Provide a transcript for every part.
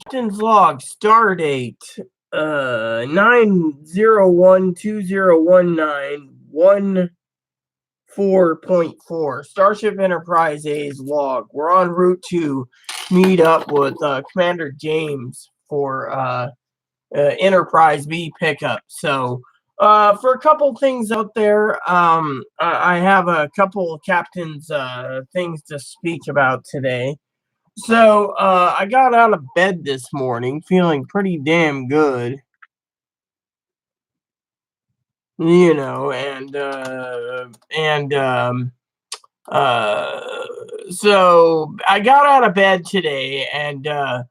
Captain's log, star date 901201914.4. Starship Enterprise A's log. We're en route to meet up with Commander James for Enterprise B pickup. So for a couple things out there, I have a couple of captain's things to speak about today. So I got out of bed this morning feeling pretty damn good, you know, uh, so I got out of bed today and I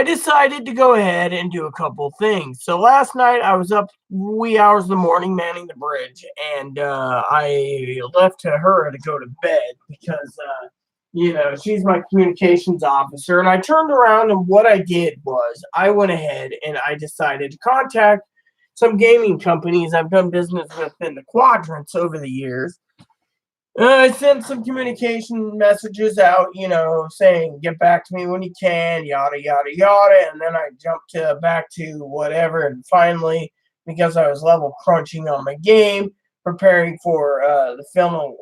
decided to go ahead and do a couple things. So last night I was up wee hours of the morning manning the bridge, and I left her to go to bed because she's my communications officer. And I turned around, and what I did was I went ahead and I decided to contact some gaming companies I've done business with in the quadrants over the years. I sent some communication messages out, saying, get back to me when you can, yada, yada, yada. And then I jumped back to whatever. And finally, because I was level crunching on my game, preparing for the final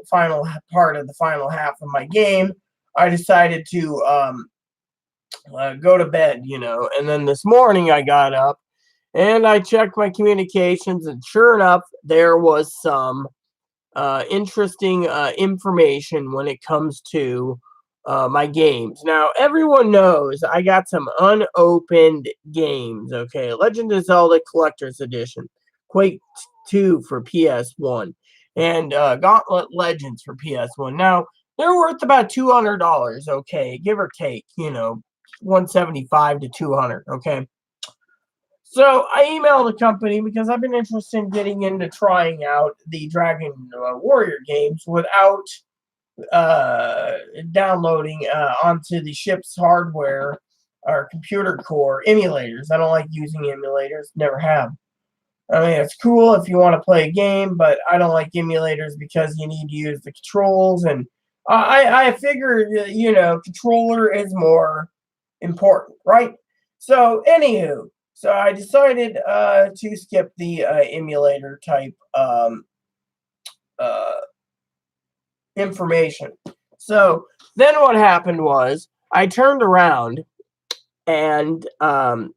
part of the final half of my game, I decided to go to bed, And then this morning I got up and I checked my communications. And sure enough, there was some interesting information when it comes to my games. Now, everyone knows I got some unopened games, okay? Legend of Zelda Collector's Edition, Quake 2 for PS1, and Gauntlet Legends for PS1. Now, they're worth about $200, okay? Give or take, 175 to 200, okay? So I emailed the company because I've been interested in getting into trying out the Dragon Warrior games without downloading onto the ship's hardware or computer core emulators. I don't like using emulators, never have. I mean, it's cool if you want to play a game, but I don't like emulators because you need to use the controls. And I figure, controller is more important, right? So, anywho. So I decided to skip the emulator type information. So then what happened was I turned around and what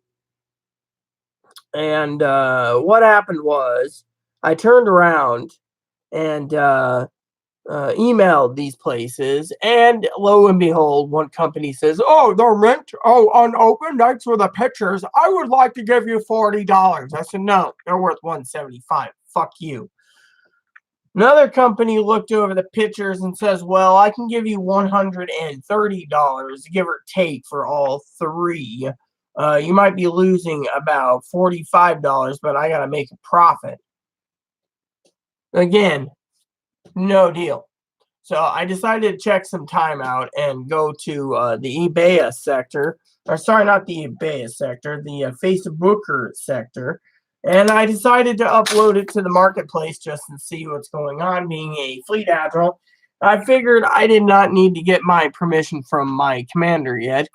happened was I turned around and emailed these places, and lo and behold, one company says, "Oh, they're unopened. Thanks for the pictures. I would like to give you $40." I said, "No, they're worth $175. Fuck you." Another company looked over the pictures and says, "Well, I can give you $130, give or take, for all three. You might be losing about $45, but I got to make a profit." Again, no deal. So I decided to check some time out and go to the eBay sector, or sorry, not the eBay sector, the Facebooker sector. And I decided to upload it to the marketplace just to see what's going on. Being a fleet admiral, I figured I did not need to get my permission from my commander yet.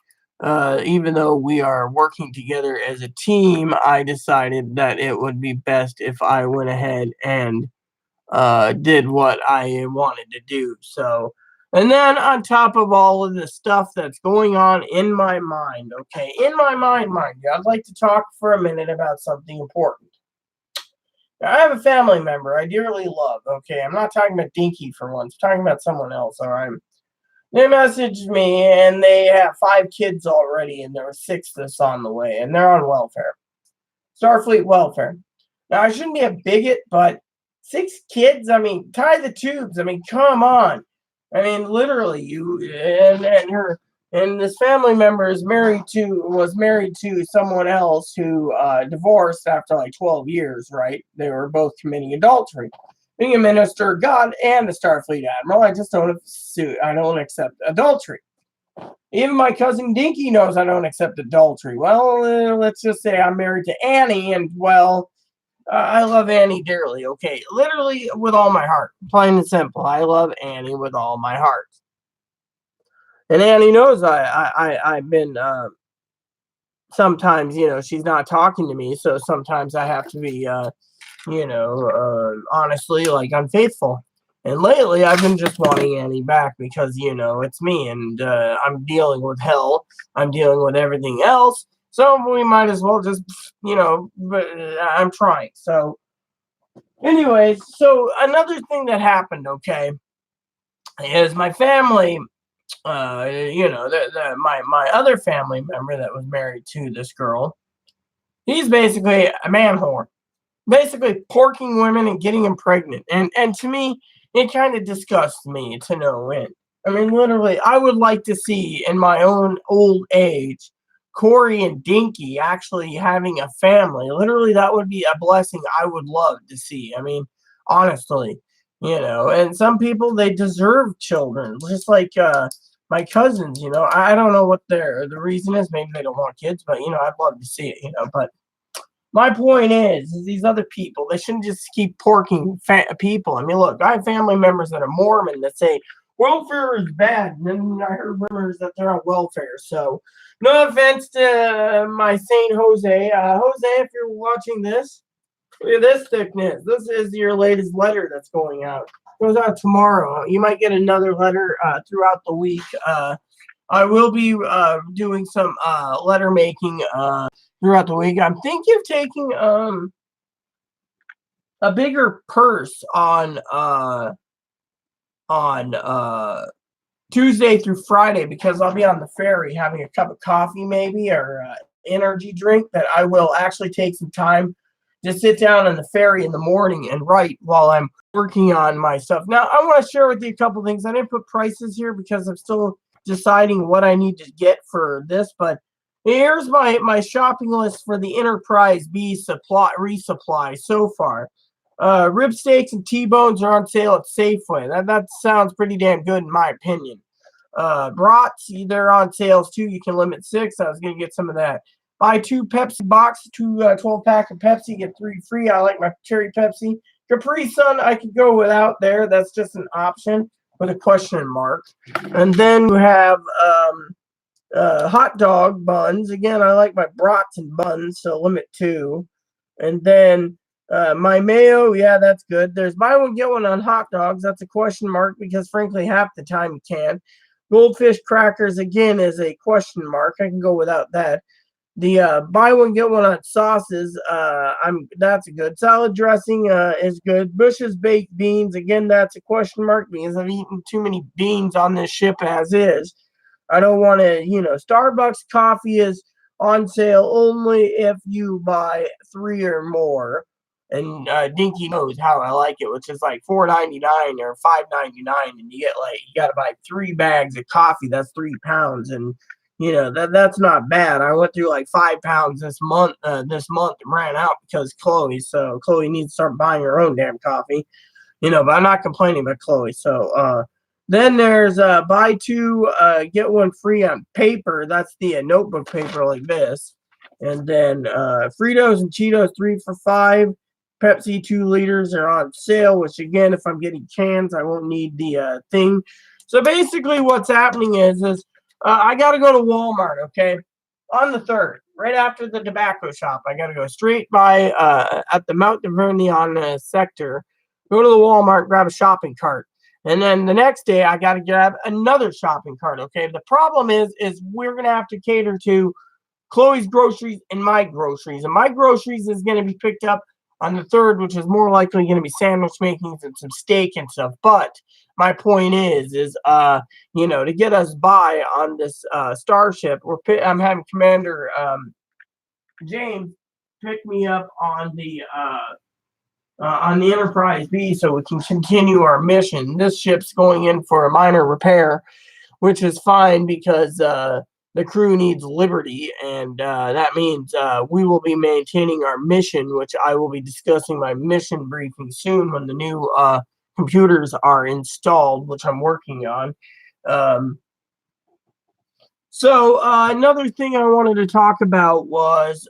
Even though we are working together as a team, I decided that it would be best if I went ahead and did what I wanted to do. So, and then on top of all of the stuff that's going on in my mind, okay, in my mind, mind you, I'd like to talk for a minute about something important. Now, I have a family member I dearly love, okay? I'm not talking about Dinky for once, I'm talking about someone else, all right? They messaged me, and they have 5 kids already, and there are 6 that's on the way, and they're on welfare. Starfleet welfare. Now, I shouldn't be a bigot, but 6 kids? I mean, tie the tubes. I mean, come on. I mean, literally, and this family member was married to someone else who divorced after like 12 years, right? They were both committing adultery. Being a minister of God and a Starfleet admiral, I just don't accept adultery. Even my cousin Dinky knows I don't accept adultery. Well, let's just say I'm married to Annie, and well, I love Annie dearly. Okay, literally with all my heart, plain and simple. I love Annie with all my heart, and Annie knows I've been. Sometimes she's not talking to me, so sometimes I have to be honestly, like, unfaithful. And lately, I've been just wanting Annie back because, it's me and I'm dealing with hell. I'm dealing with everything else. So we might as well just, but I'm trying. So, anyways, so another thing that happened, okay, is my family, my other family member that was married to this girl, he's basically a man whore, basically porking women and getting them pregnant. And to me, it kind of disgusts me to no end. I mean, literally, I would like to see in my own old age Corey and Dinky actually having a family. Literally, that would be a blessing I would love to see. I mean, honestly, and some people, they deserve children, just like my cousins. I don't know what the reason is. Maybe they don't want kids, but I'd love to see it. But my point is these other people, they shouldn't just keep porking people. I mean, look, I have family members that are Mormon that say welfare is bad, and then I heard rumors that they're on welfare. So, no offense to my Saint Jose. Jose, if you're watching this, look at this thickness. This is your latest letter that's going out. Goes out tomorrow. You might get another letter throughout the week. I will be doing some letter making throughout the week. I'm thinking of taking a bigger purse on Tuesday through Friday because I'll be on the ferry having a cup of coffee maybe or energy drink that I will actually take some time to sit down on the ferry in the morning and write while I'm working on my stuff. Now, I want to share with you a couple things. I didn't put prices here because I'm still deciding what I need to get for this, but here's my shopping list for the Enterprise B resupply so far. Rib steaks and T-bones are on sale at Safeway. That sounds pretty damn good in my opinion. Brats, they're on sales too. You can limit 6. I was gonna get some of that. Buy 2 Pepsi box, 12-pack of Pepsi, get 3 free. I like my cherry Pepsi. Capri Sun, I could go without there. That's just an option with a question mark. And then you have hot dog buns. Again, I like my brats and buns, so limit 2. And then my mayo, yeah, that's good. There's buy one get one on hot dogs. That's a question mark because frankly, half the time you can. Goldfish crackers again is a question mark. I can go without that. The buy one get one on sauces. That's a good. Salad dressing is good. Bush's baked beans again. That's a question mark because I've eaten too many beans on this ship as is. I don't want to. Starbucks coffee is on sale only if you buy 3 or more. And Dinky knows how I like it, which is like $4.99 or $5.99, and you got to buy 3 bags of coffee. That's 3 pounds, and that's not bad. I went through like 5 pounds this month. And ran out because Chloe. So Chloe needs to start buying her own damn coffee. But I'm not complaining about Chloe. So then there's buy 2 get 1 free on paper. That's the notebook paper like this. And then Fritos and Cheetos 3 for $5. Pepsi 2 liters are on sale. Which again, if I'm getting cans, I won't need the thing. So basically, what's happening is I got to go to Walmart, okay? On the 3rd, right after the tobacco shop, I got to go straight by at the Mount Vernon sector, go to the Walmart, grab a shopping cart. And then the next day, I got to grab another shopping cart, okay? The problem is we're going to have to cater to Chloe's groceries and my groceries. And my groceries is going to be picked up on the 3rd, which is more likely going to be sandwich makings and some steak and stuff. But my point is to get us by on this starship, I'm having Commander James pick me up on the Enterprise B so we can continue our mission. This ship's going in for a minor repair, which is fine because the crew needs liberty, and that means we will be maintaining our mission, which I will be discussing my mission briefing soon when the new computers are installed, which I'm working on. So another thing I wanted to talk about was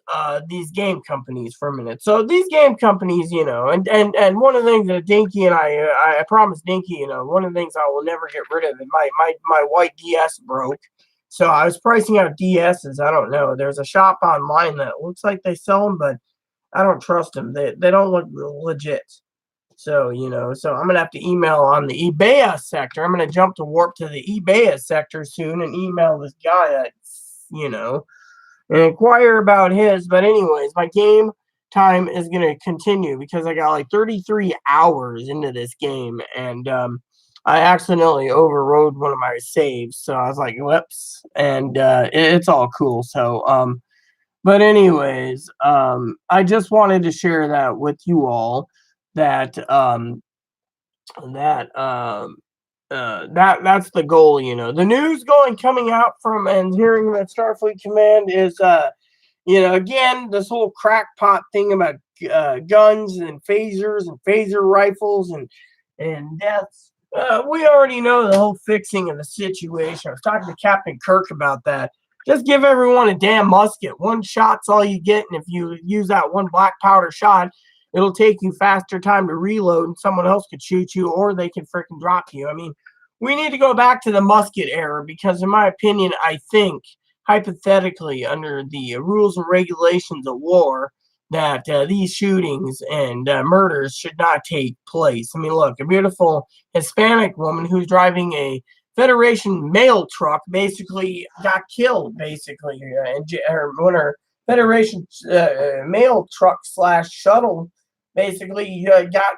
these game companies for a minute. So these game companies, and one of the things that Dinky and I promised Dinky, one of the things I will never get rid of. My white DS broke, so I was pricing out DSs. I don't know. There's a shop online that looks like they sell them, but I don't trust them. They don't look legit. So, so I'm going to have to email on the eBay sector. I'm going to jump to warp to the eBay sector soon and email this guy, and inquire about his. But anyways, my game time is going to continue because I got like 33 hours into this game, and I accidentally overrode one of my saves. So I was like, whoops, and it's all cool. So, but anyways, I just wanted to share that with you all that that that's the goal. The news coming out from and hearing that Starfleet Command is again this whole crackpot thing about guns and phasers and phaser rifles and deaths. We already know the whole fixing of the situation. I was talking to Captain Kirk about that. Just give everyone a damn musket. One shot's all you get, and if you use that one black powder shot, it'll take you faster time to reload, and someone else could shoot you, or they can freaking drop you. I mean, we need to go back to the musket era because, in my opinion, I think hypothetically, under the rules and regulations of war, that these shootings and murders should not take place. I mean, look, a beautiful Hispanic woman who's driving a Federation mail truck basically got killed, basically, and when her Federation mail truck / shuttle basically got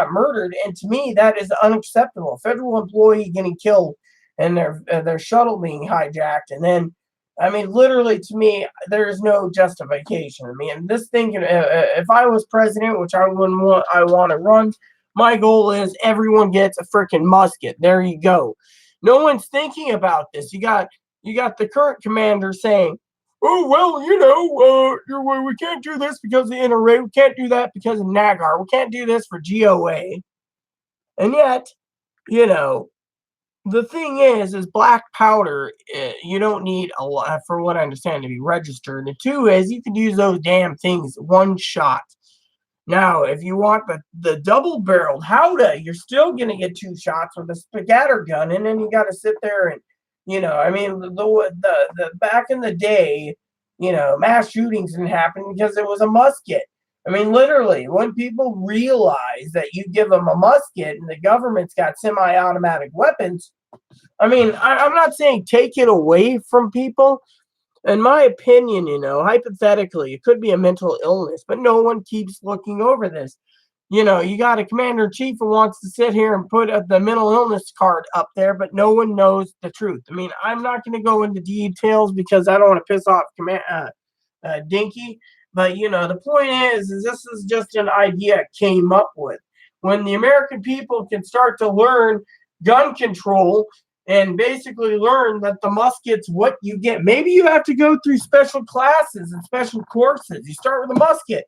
murdered, and to me that is unacceptable. A federal employee getting killed and their shuttle being hijacked, and then I mean, literally, to me, there is no justification. I mean, this thing, if I was president, which I wouldn't want, I want to run, my goal is everyone gets a freaking musket. There you go. No one's thinking about this. You got the current commander saying, "Oh well, we can't do this because of the NRA. We can't do that because of NAGAR. We can't do this for GOA." And yet, the thing is black powder. You don't need a lot, for what I understand, to be registered. And two is you can use those damn things one shot. Now, if you want the double-barreled Howdah, you're still gonna get two shots with a scatter gun, and then you got to sit there and, I mean, the back in the day, mass shootings didn't happen because it was a musket. I mean, literally, when people realize that you give them a musket and the government's got semi-automatic weapons, I mean, I'm not saying take it away from people. In my opinion, hypothetically, it could be a mental illness, but no one keeps looking over this. You got a commander in chief who wants to sit here and put the mental illness card up there, but no one knows the truth. I mean, I'm not going to go into details because I don't want to piss off Dinky. But the point is this is just an idea I came up with. When the American people can start to learn gun control and basically learn that the musket's what you get. Maybe you have to go through special classes and special courses. You start with a musket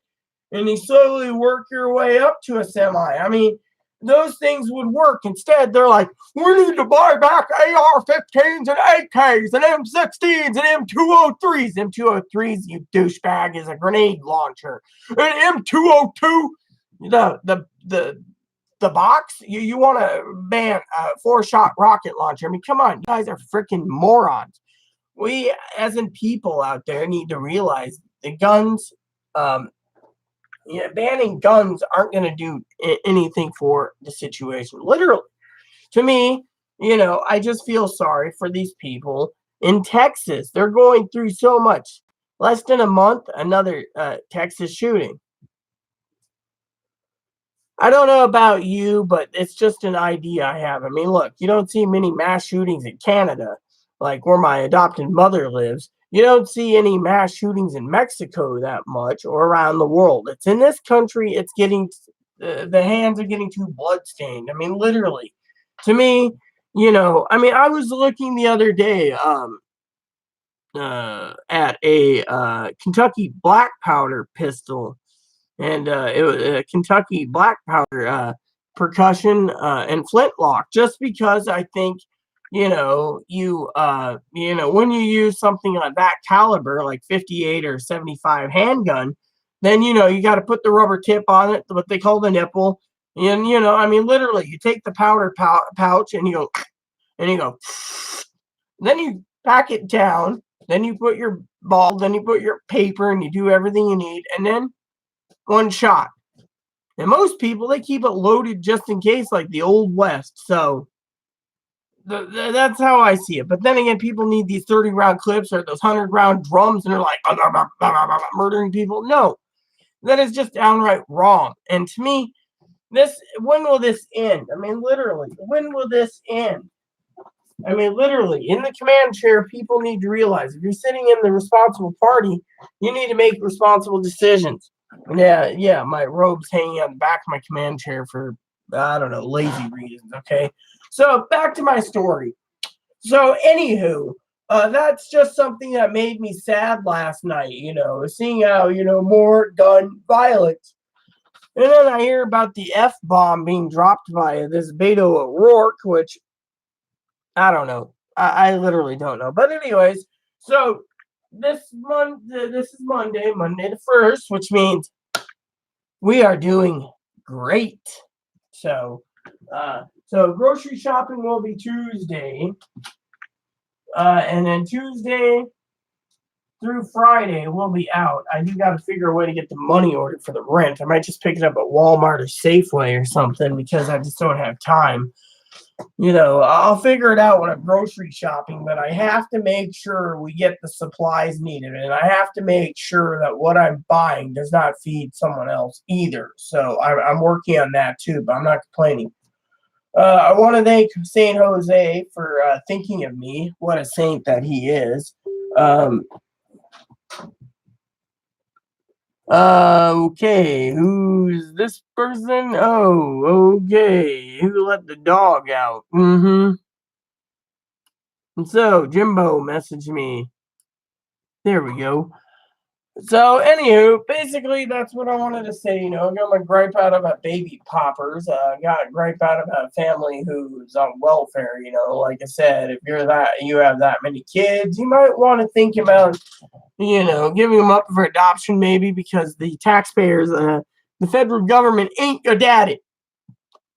and you slowly work your way up to a semi. I mean, those things would work. Instead, they're like, we need to buy back AR-15s and AKs and M16s and M203s. M203s, you douchebag, is a grenade launcher. And M202, the box, you want to ban a 4-shot rocket launcher. I mean, come on, you guys are freaking morons. We, as in people out there, need to realize the guns, banning guns aren't going to do anything for the situation. Literally, to me, I just feel sorry for these people in Texas. They're going through so much. Less than a month, another Texas shooting. I don't know about you, but it's just an idea I have. I mean, look, you don't see many mass shootings in Canada, like where my adopted mother lives. You don't see any mass shootings in Mexico that much or around the world. It's in this country, it's getting, the hands are getting too bloodstained. I mean, literally. To me, I mean, I was looking the other day at a Kentucky black powder pistol, and it was a Kentucky black powder percussion and flintlock, just because I think when you use something like that caliber, like 58 or 75 handgun, then you got to put the rubber tip on it, what they call the nipple. And I mean, literally, you take the powder pouch and you go, then you pack it down, then you put your ball, then you put your paper, and you do everything you need, and then one shot. And most people, they keep it loaded just in case, like the old West. So that's how I see it. But then again, people need these 30-round clips or those 100-round drums, and they're like murdering people. No, that is just downright wrong. And to me, when will this end? I mean, literally, when will this end? I mean, literally, in the command chair, people need to realize if you're sitting in the responsible party, you need to make responsible decisions. Yeah, my robe's hanging on the back of my command chair for, I don't know, lazy reasons, okay? So, back to my story. So, anywho, that's just something that made me sad last night, seeing how, more gun violence. And then I hear about the F-bomb being dropped by this Beto O'Rourke, which I don't know. I literally don't know. But anyways, so this is Monday the 1st, which means we are doing great. So grocery shopping will be Tuesday. And then Tuesday through Friday we'll be out. I do got to figure a way to get the money ordered for the rent. I might just pick it up at Walmart or Safeway or something because I just don't have time. I'll figure it out when I'm grocery shopping, but I have to make sure we get the supplies needed, and I have to make sure that what I'm buying does not feed someone else either. So I'm working on that too, but I'm not complaining. I want to thank Saint Jose for thinking of me. What a saint that he is. Okay, who's this person? Oh, okay. Who let the dog out? And so, Jimbo messaged me. There we go. So, anywho, basically, that's what I wanted to say. I got my gripe out about baby poppers. I got a gripe out about a family who's on welfare. Like I said, if you have that many kids, you might want to think about giving them up for adoption, maybe, because the taxpayers, the federal government ain't your daddy.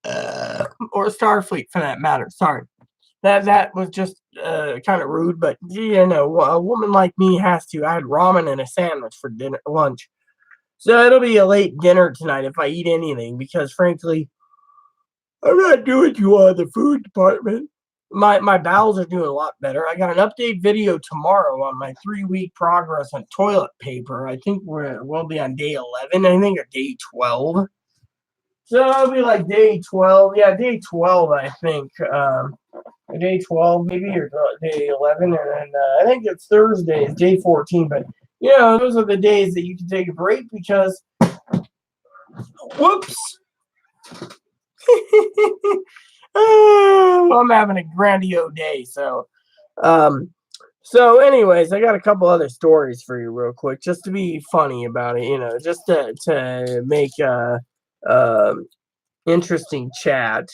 Or Starfleet, for that matter. Sorry. That was just kind of rude, but, a woman like me has to. I had ramen and a sandwich for lunch. So it'll be a late dinner tonight if I eat anything, because, frankly, I'm not doing too well in the food department. My bowels are doing a lot better. I got an update video tomorrow on my 3-week progress on toilet paper. I think we'll be on day 11, I think, or day 12. So it'll be like day 12. Yeah, day 12, I think. Day 12, maybe, or day 11. And then I think it's Thursday, it's day 14. But, those are the days that you can take a break because, whoops. I'm having a grandiose day. So anyways, I got a couple other stories for you real quick, just to be funny about it, just to make interesting chat.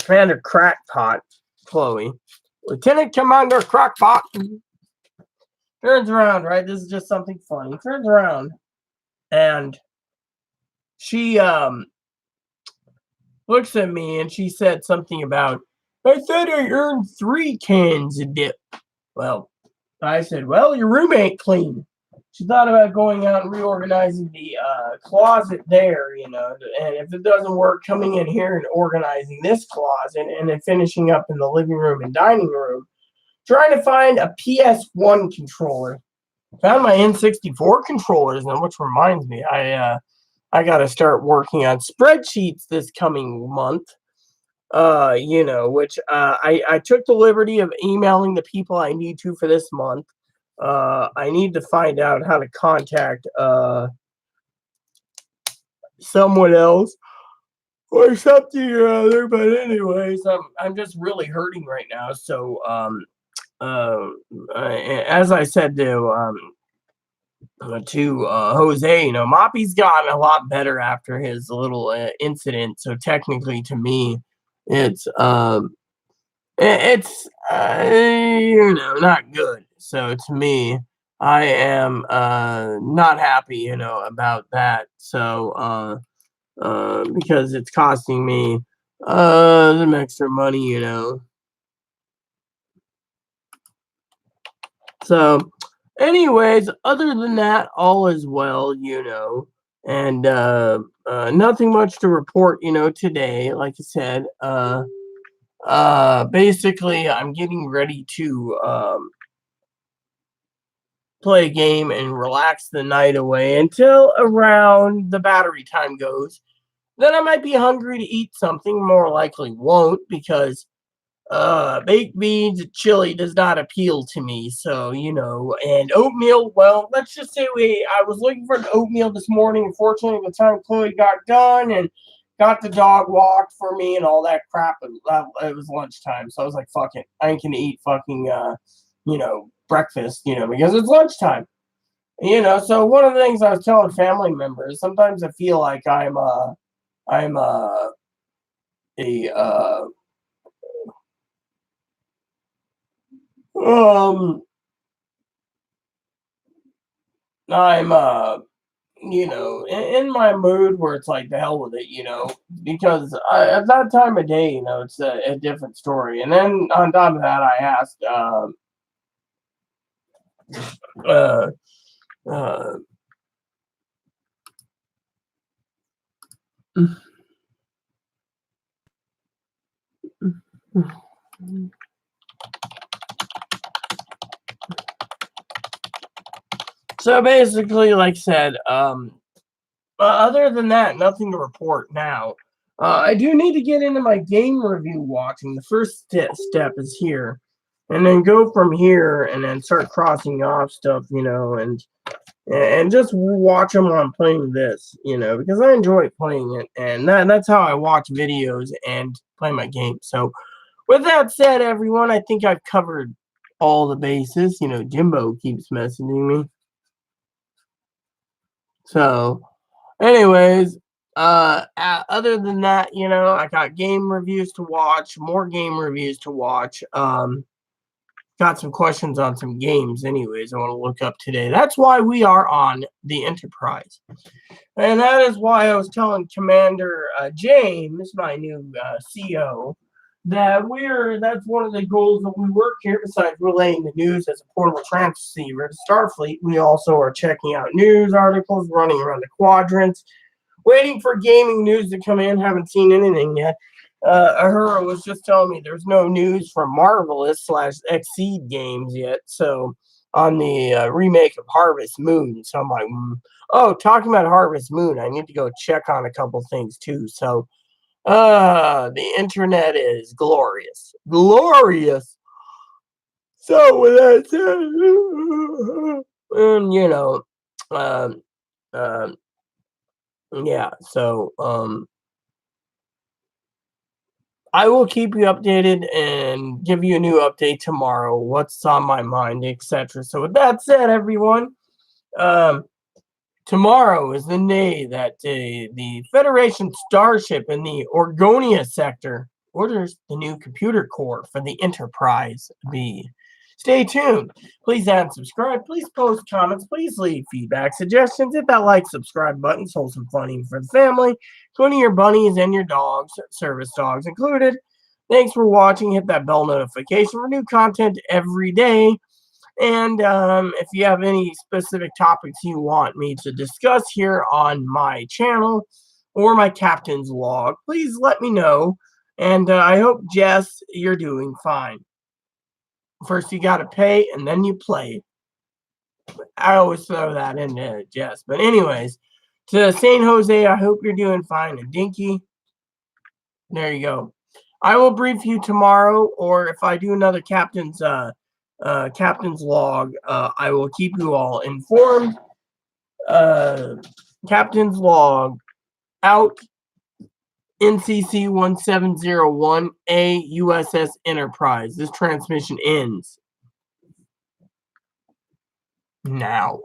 Commander Crackpot, Chloe, Lieutenant Commander Crackpot turns around, right? This is just something funny. Turns around and she looks at me and she said something about, I said I earned 3 cans of dip. Well, I said, well, your room ain't clean. She thought about going out and reorganizing the closet there, and if it doesn't work, coming in here and organizing this closet, and then finishing up in the living room and dining room, trying to find a PS1 controller. Found my N64 controllers, now, which reminds me, I got to start working on spreadsheets this coming month. Which I took the liberty of emailing the people I need to for this month. I need to find out how to contact someone else or something or other. But anyways, I'm just really hurting right now. So as I said to Jose, Moppy's gotten a lot better after his little incident. So technically, to me, it's it's not good. So to me, I am not happy, about that. So because it's costing me some extra money, So, anyways, other than that, all is well, and nothing much to report, today. Like I said, basically, I'm getting ready to play a game and relax the night away until around the battery time goes. Then I might be hungry to eat something. More likely won't because baked beans and chili does not appeal to me. So, and oatmeal, well, let's just say I was looking for the oatmeal this morning. Unfortunately, by the time Chloe got done and got the dog walked for me and all that crap, it was lunchtime. So I was like, fuck it. I ain't gonna eat fucking, breakfast, because it's lunchtime. So one of the things I was telling family members, sometimes I feel like I'm a um I'm in my mood where it's like the hell with it, because at that time of day, it's a different story. And then on top of that, I asked, uh, uh, so basically, like I said, other than that, nothing to report now. I do need to get into my game review watching. The first step is here, and then go from here, and then start crossing off stuff, and just watch them while I'm playing this, because I enjoy playing it, and that's how I watch videos and play my game. So, with that said, everyone, I think I've covered all the bases. Jimbo keeps messaging me. So, anyways, other than that, I got game reviews to watch, more game reviews to watch. Got some questions on some games, anyways. I want to look up today. That's why we are on the Enterprise, and that is why I was telling Commander James, my new CO, that that's one of the goals that we work here. Besides relaying the news as a portable transceiver to Starfleet, we also are checking out news articles, running around the quadrants, waiting for gaming news to come in. Haven't seen anything yet. Ahura was just telling me there's no news from Marvelous / Exceed games yet. So on the remake of Harvest Moon. So I'm like, oh, talking about Harvest Moon, I need to go check on a couple things too. So the internet is glorious. Glorious. So with that said, um, um, yeah, so I will keep you updated and give you a new update tomorrow, what's on my mind, etc. So with that said, everyone, um, tomorrow is the day that the Federation starship in the Orgonia sector orders the new computer core for the Enterprise B. Stay tuned. Please add and subscribe. Please post comments. Please leave feedback, suggestions. Hit that like, subscribe button. Hold some funny for the family. 20 your bunnies and your dogs, service dogs included. Thanks for watching. Hit that bell notification for new content every day. And if you have any specific topics you want me to discuss here on my channel or my captain's log, please let me know. And I hope, Jess, you're doing fine. First, you got to pay, and then you play. I always throw that in there, Jess. But anyways, to St. Jose, I hope you're doing fine. And Dinky, there you go. I will brief you tomorrow, or if I do another captain's log, I will keep you all informed. Captain's log out. NCC 1701A USS Enterprise. This transmission ends now.